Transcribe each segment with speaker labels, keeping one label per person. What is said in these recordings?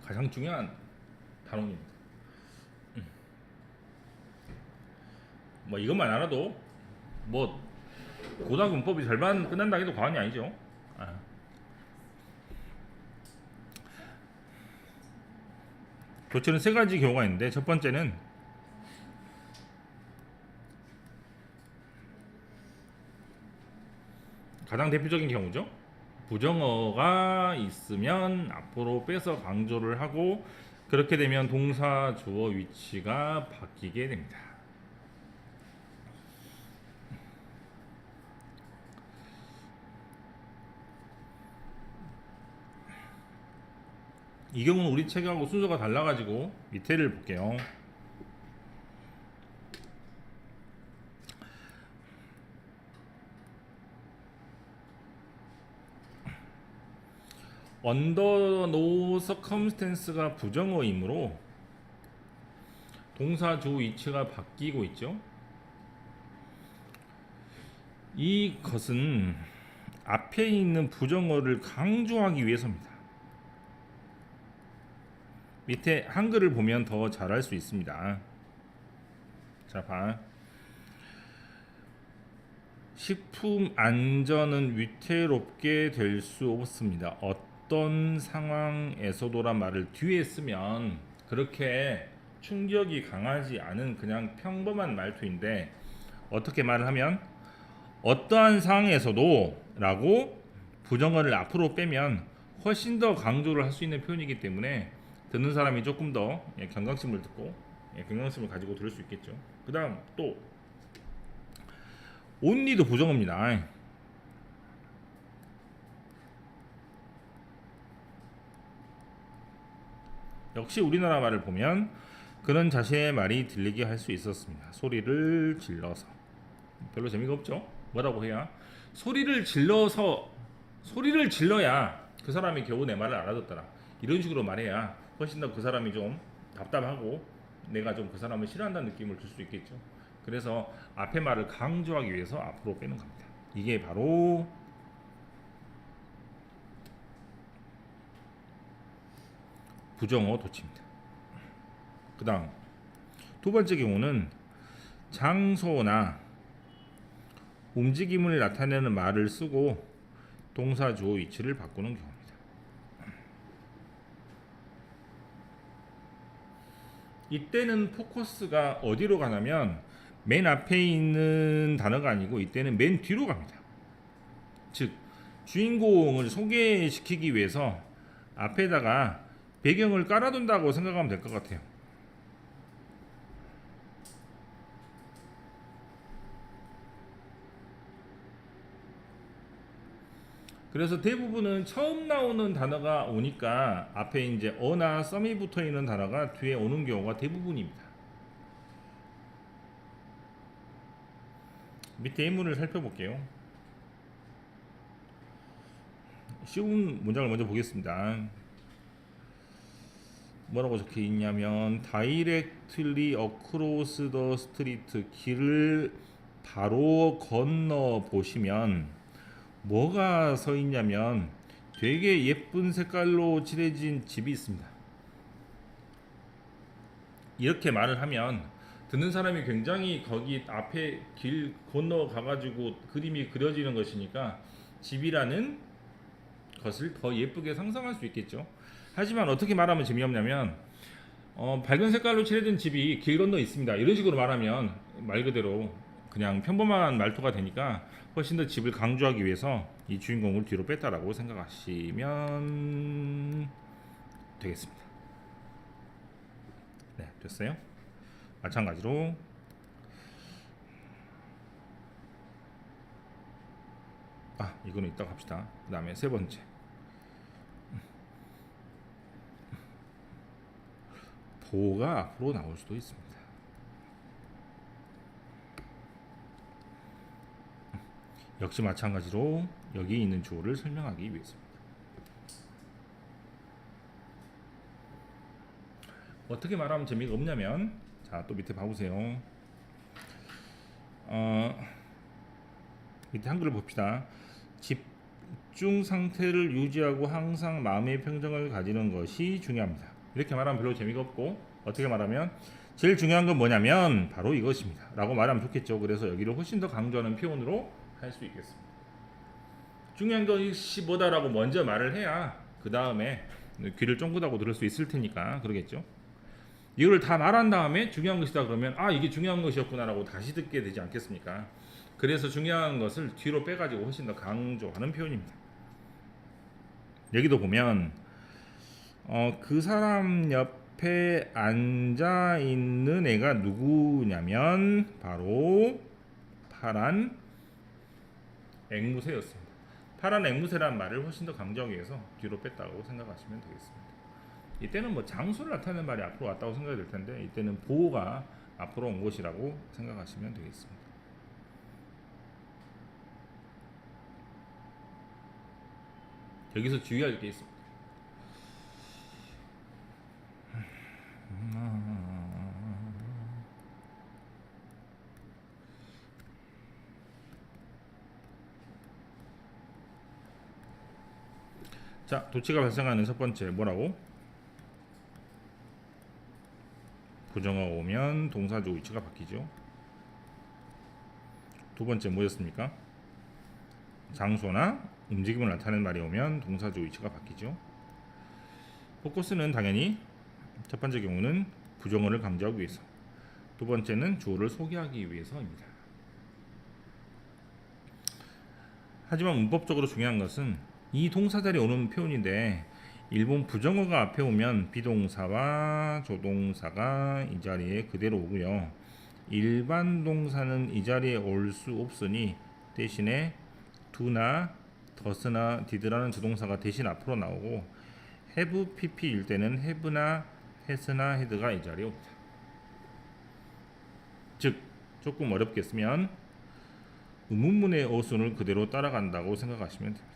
Speaker 1: 가장 중요한 단원입니다. 뭐 이것만 알아도 뭐 고등학교 문법이 절반 끝난다 해도 과언이 아니죠. 아. 교체는 세 가지 경우가 있는데, 첫 번째는 가장 대표적인 경우죠. 부정어가 있으면 앞으로 빼서 강조를 하고, 그렇게 되면 동사 주어 위치가 바뀌게 됩니다. 이 경우는 우리 책하고 순서가 달라가지고 밑에를 볼게요. under no circumstance가 부정어이므로 동사 주어 위치가 바뀌고 있죠. 이것은 앞에 있는 부정어를 강조하기 위해서입니다. 밑에 한글을 보면 더 잘할 수 있습니다. 자, 봐. 식품 안전은 위태롭게 될 수 없습니다. 어떤 상황에서도란 말을 뒤에 쓰면 그렇게 충격이 강하지 않은 그냥 평범한 말투인데, 어떻게 말을 하면 어떠한 상황에서도 라고 부정어를 앞으로 빼면 훨씬 더 강조를 할 수 있는 표현이기 때문에 듣는 사람이 조금 더 경각심을 듣고 경각심을 가지고 들을 수 있겠죠. 그 다음 또 only도 부정어입니다. 역시 우리나라 말을 보면 그는 자신의 말이 들리게 할 수 있었습니다. 소리를 질러서. 별로 재미가 없죠. 뭐라고 해야 소리를 질러야 그 사람이 겨우 내 말을 알아듣더라, 이런 식으로 말해야 훨씬 더 그 사람이 좀 답답하고 내가 좀 그 사람을 싫어한다는 느낌을 줄 수 있겠죠. 그래서 앞에 말을 강조하기 위해서 앞으로 빼는 겁니다. 이게 바로 부정어 도치입니다. 그 다음 두 번째 경우는 장소나 움직임을 나타내는 말을 쓰고 동사 주어 위치를 바꾸는 경우입니다. 이때는 포커스가 어디로 가냐면 맨 앞에 있는 단어가 아니고 이때는 맨 뒤로 갑니다. 즉 주인공을 소개시키기 위해서 앞에다가 배경을 깔아둔다고 생각하면 될 것 같아요. 그래서 대부분은 처음 나오는 단어가 오니까 앞에 이제 어나 썸이 붙어 있는 단어가 뒤에 오는 경우가 대부분입니다. 밑에 예문을 살펴볼게요. 쉬운 문장을 먼저 보겠습니다. 뭐라고 적혀 있냐면 directly across the street, 길을 바로 건너 보시면 뭐가 서 있냐면 되게 예쁜 색깔로 칠해진 집이 있습니다. 이렇게 말을 하면 듣는 사람이 굉장히 거기 앞에 길 건너 가가지고 그림이 그려지는 것이니까 집이라는 것을 더 예쁘게 상상할 수 있겠죠. 하지만 어떻게 말하면 재미없냐면 밝은 색깔로 칠해진 집이 길 건너 있습니다, 이런 식으로 말하면 말 그대로 그냥 평범한 말투가 되니까 훨씬 더 집을 강조하기 위해서 이 주인공을 뒤로 뺐다라고 생각하시면 되겠습니다. 네, 됐어요. 마찬가지로 이거는 이따가 합시다. 그 다음에 세 번째, 보가 앞으로 나올 수도 있습니다. 역시 마찬가지로 여기 있는 주어를 설명하기 위해서입니다. 어떻게 말하면 재미가 없냐면, 자, 또 밑에 봐보세요. 밑에 한글을 봅시다. 집 집중 상태를 유지하고 항상 마음의 평정을 가지는 것이 중요합니다. 이렇게 말하면 별로 재미가 없고, 어떻게 말하면 제일 중요한 건 뭐냐면 바로 이것입니다 라고 말하면 좋겠죠. 그래서 여기를 훨씬 더 강조하는 표현으로 할 수 있겠습니다. 중요한 것이 뭐다라고 먼저 말을 해야 그 다음에 귀를 쫑긋하고 들을 수 있을 테니까 그러겠죠. 이걸 다 말한 다음에 중요한 것이다 그러면 아 이게 중요한 것이었구나라고 다시 듣게 되지 않겠습니까? 그래서 중요한 것을 뒤로 빼가지고 훨씬 더 강조하는 표현입니다. 여기도 보면 그 사람 옆에 앉아 있는 애가 누구냐면 바로 파란 앵무새였습니다. 파란 앵무새라는 말을 훨씬 더 강조하기 위해서 뒤로 뺐다고 생각하시면 되겠습니다. 이때는 뭐 장소를 나타내는 말이 앞으로 왔다고 생각이 될 텐데 이때는 보호가 앞으로 온 것이라고 생각하시면 되겠습니다. 여기서 주의할 게 있습니다. 자, 도치가 발생하는 첫 번째 뭐라고? 부정어가 오면 동사주 위치가 바뀌죠. 두 번째 뭐였습니까? 장소나 움직임을 나타내는 말이 오면 동사주 위치가 바뀌죠. 포커스는 당연히 첫 번째 경우는 부정어를 강조하기 위해서, 두 번째는 주어를 소개하기 위해서입니다. 하지만 문법적으로 중요한 것은 이 동사 자리에 오는 표현인데 일본 부정어가 앞에 오면 비동사와 조동사가 이 자리에 그대로 오고요. 일반 동사는 이 자리에 올 수 없으니 대신에 do나 does나 did라는 조동사가 대신 앞으로 나오고 have pp일 때는 have나 has나 had가 이 자리에 옵니다. 즉 조금 어렵게 쓰면 의문문의 어순을 그대로 따라간다고 생각하시면 됩니다.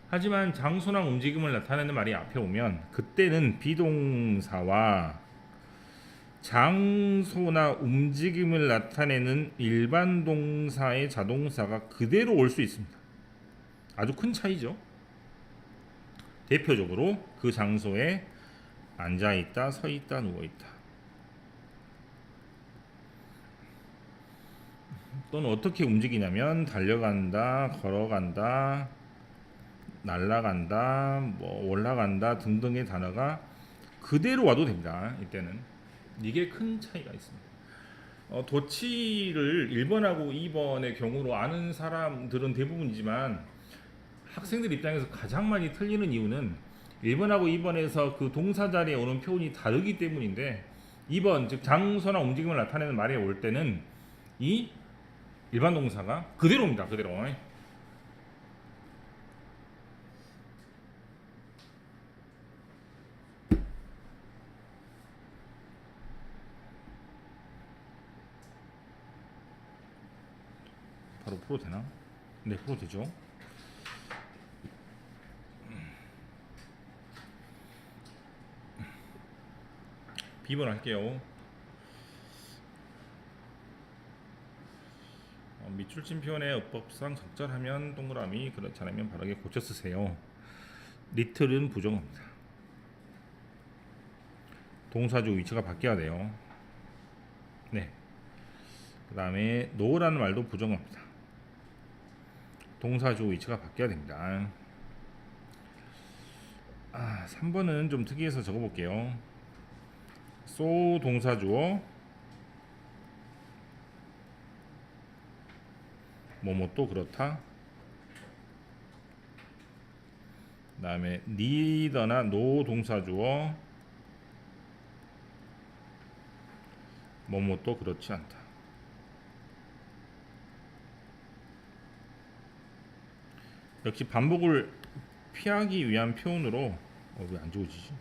Speaker 1: 하지만 장소나 움직임을 나타내는 말이 앞에 오면 그때는 비동사와 장소나 움직임을 나타내는 일반 동사의 자동사가 그대로 올 수 있습니다. 아주 큰 차이죠. 대표적으로 그 장소에 앉아있다, 서있다, 누워있다. 또는 어떻게 움직이냐면 달려간다, 걸어간다, 날아간다, 뭐 올라간다 등등의 단어가 그대로 와도 됩니다. 이때는 이게 큰 차이가 있습니다. 도치를 1번하고 2번의 경우로 아는 사람들은 대부분이지만 학생들 입장에서 가장 많이 틀리는 이유는 1번하고 2번에서 그 동사 자리에 오는 표현이 다르기 때문인데 2번 즉 장소나 움직임을 나타내는 말에 올 때는 이 일반 동사가 그대로 옵니다. 그대로. 바로 풀어도 되나? 네, 풀어도 되죠. B번 할게요. 밑줄진 표현의 어법상 적절하면 동그라미, 그렇지 않으면 바르게 고쳐 쓰세요. 리틀은 부정어입니다. 동사주 위치가 바뀌어야 돼요. 네. 그 다음에 no라는 말도 부정어입니다. 동사주 위치가 바뀌어야 됩니다. 3번은 좀 특이해서 적어볼게요. so 동사주어 뭐뭐 또 그렇다. 그 다음에 neither나 no 동사주어 뭐뭐 또 그렇지 않다. 역시 반복을 피하기 위한 표현으로 왜 안 지워지지?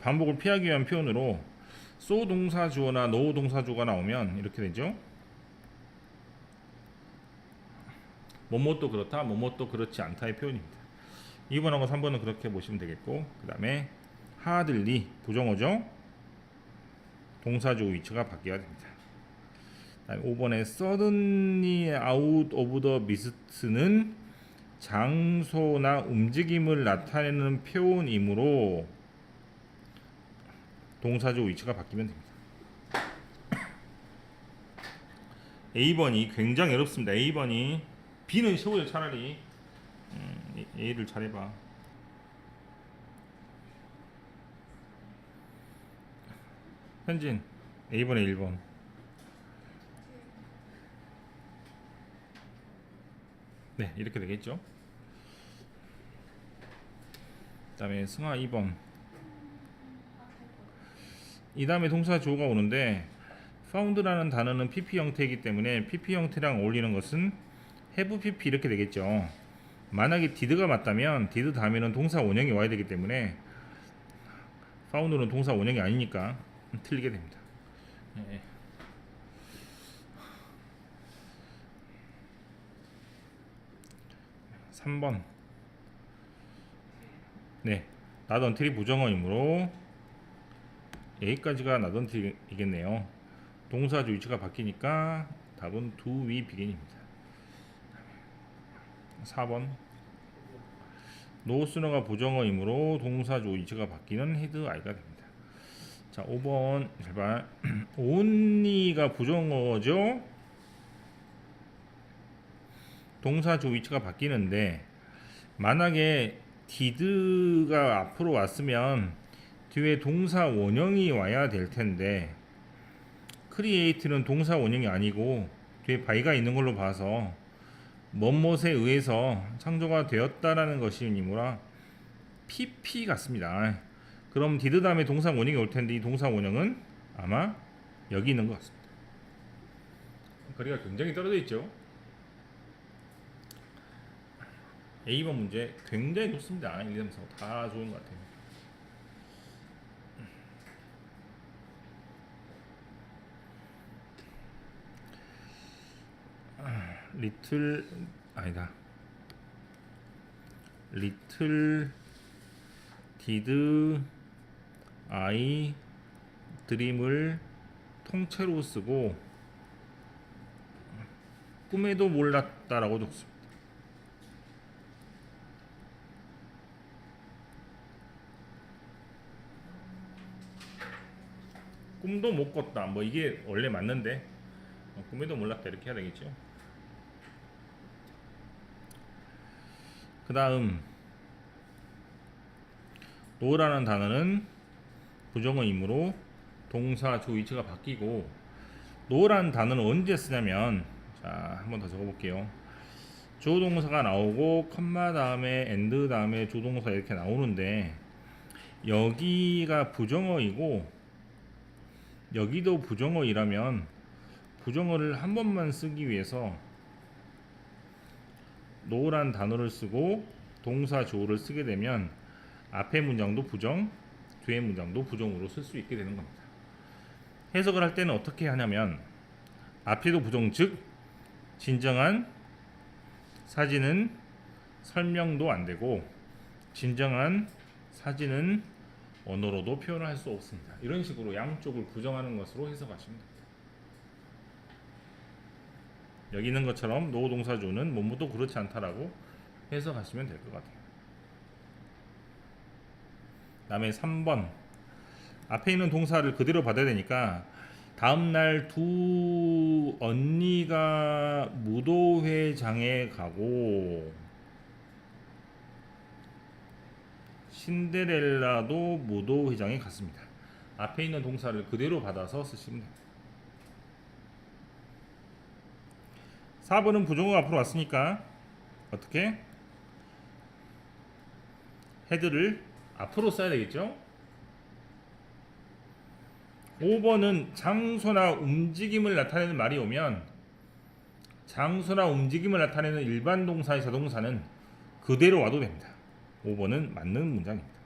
Speaker 1: 반복을 피하기 위한 표현으로 so 동사주어나 no 동사주어가 나오면 이렇게 되죠. 뭐뭐또 그렇다, 뭐뭐또 그렇지 않다의 표현입니다. 2번하고 3번은 그렇게 보시면 되겠고, 그 다음에 hardly 부정어죠. 동사주 위치가 바뀌어야 됩니다. 5번에 suddenly out of the mist는 장소나 움직임을 나타내는 표현이므로 동사주 위치가 바뀌면 됩니다. A번이 굉장히 어렵습니다. A번이 B는 쉬워요. 차라리 A를 잘해봐. 현진 A번에 1번. 네, 이렇게 되겠죠. 그 다음에 승아 2번. 이 다음에 동사 주어가 오는데 found라는 단어는 PP 형태이기 때문에 PP 형태랑 어울리는 것은 have PP 이렇게 되겠죠. 만약에 did가 맞다면 did 다음에는 동사 원형이 와야 되기 때문에 found는 동사 원형이 아니니까 틀리게 됩니다. 네. 3번. 네, not until이 부정어이므로 여기까지가 not until이겠네요. 동사주 위치가 바뀌니까 답은 do, we, begin입니다. 4번. no sooner가 부정어이므로 동사주 위치가 바뀌는 had, I가 됩니다. 자, 5번 제발. only가 부정어죠. 동사주 위치가 바뀌는데 만약에 did가 앞으로 왔으면 뒤에 동사 원형이 와야 될 텐데 create는 동사 원형이 아니고 뒤에 by가 있는 걸로 봐서 뭐뭇에 의해서 창조가 되었다라는 것이니무라 PP 같습니다. 그럼 did 다음에 동사 원형이 올 텐데 이 동사 원형은 아마 여기 있는 것 같습니다. 거리가 굉장히 떨어져 있죠. A번 문제 굉장히 좋습니다. 1, 2, 3, 4 다 좋은 것 같아요. little 아니다. little did I dream을 통째로 쓰고 꿈에도 몰랐다라고 적습니다. 꿈도 못 꿨다. 뭐 이게 원래 맞는데 꿈에도 몰랐다 이렇게 해야 되겠죠. 그 다음 no라는 단어는 부정어이므로 동사 주 위치가 바뀌고 no라는 단어는 언제 쓰냐면 자 한번 더 적어볼게요. 주어동사가 나오고 컴마 다음에 and 다음에 주동사 이렇게 나오는데 여기가 부정어이고 여기도 부정어이라면 부정어를 한 번만 쓰기 위해서 no란 단어를 쓰고 동사 주어를 쓰게 되면 앞의 문장도 부정, 뒤의 문장도 부정으로 쓸 수 있게 되는 겁니다. 해석을 할 때는 어떻게 하냐면 앞에도 부정 즉 진정한 사진은 설명도 안 되고 진정한 사진은 언어로도 표현을 할 수 없습니다. 이런 식으로 양쪽을 부정하는 것으로 해석하시면 됩니다. 여기 있는 것처럼 노 동사주는 뭐뭐도 그렇지 않다라고 해석하시면 될 것 같아요. 다음에 3번 앞에 있는 동사를 그대로 받아야 되니까 다음날 두 언니가 무도회장에 가고 신데렐라도 무도회장에 갔습니다. 앞에 있는 동사를 그대로 받아서 쓰시면 됩니다. 4번은 부정어가 앞으로 왔으니까 어떻게? 헤드를 앞으로 써야 되겠죠? 5번은 장소나 움직임을 나타내는 말이 오면 장소나 움직임을 나타내는 일반 동사의 자동사는 그대로 와도 됩니다. 5번은 맞는 문장입니다.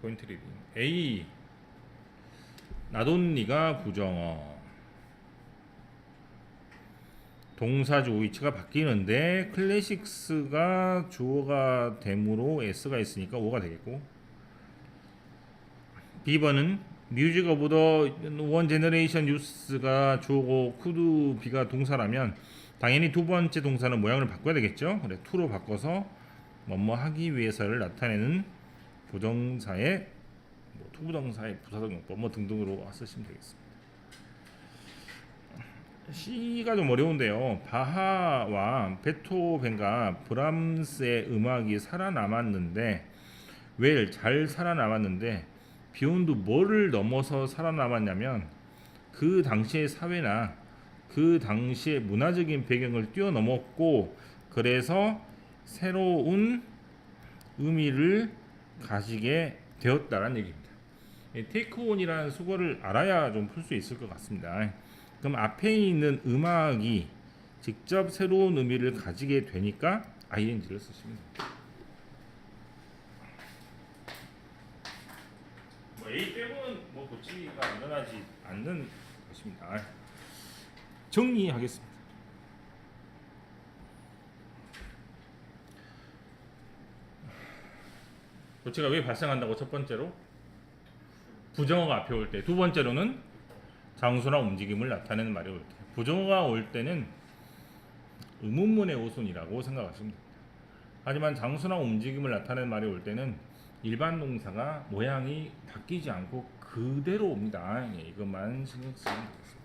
Speaker 1: 포인트 리딩 A 나돈니가 부정어 동사 주어 위치가 바뀌는데 클래식스가 주어가 됨으로 s가 있으니까 5가 되겠고, B번은 뮤직 오브 더 원 제너레이션 뉴스가 주어고 쿠드 비가 동사라면 당연히 두 번째 동사는 모양을 바꿔야 되겠죠. 그래 to로 바꿔서 뭐뭐 하기 위해서를 나타내는 부정사의 투부정사의 부사적 용법 뭐 등등으로 쓰시면 되겠습니다. C가 좀 어려운데요. 바하와 베토벤과 브람스의 음악이 살아남았는데 왜 잘 살아남았는데 비욘드 뭐를 넘어서 살아남았냐면 그 당시의 사회나 그 당시의 문화적인 배경을 뛰어넘었고 그래서 새로운 의미를 가지게 되었다라는 얘기입니다. 테이크온이라는 수거를 알아야 좀 풀 수 있을 것 같습니다. 그럼 앞에 있는 음악이 직접 새로운 의미를 가지게 되니까 ing를 쓰시면 됩니다. A 빼고는 고치기가 일어나지 않는 것입니다. 정리하겠습니다. 고치가 왜 발생한다고? 첫 번째로 부정어가 앞에 올 때, 두 번째로는 장소나 움직임을 나타내는 말이 올 때. 부정어가 올 때는 의문문의 우선이라고 생각하시면 됩니다. 하지만 장소나 움직임을 나타내는 말이 올 때는 일반 동사가 모양이 바뀌지 않고 그대로 옵니다. 이것만 신경 쓰시면 되겠습니다.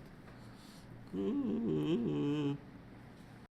Speaker 1: 끝.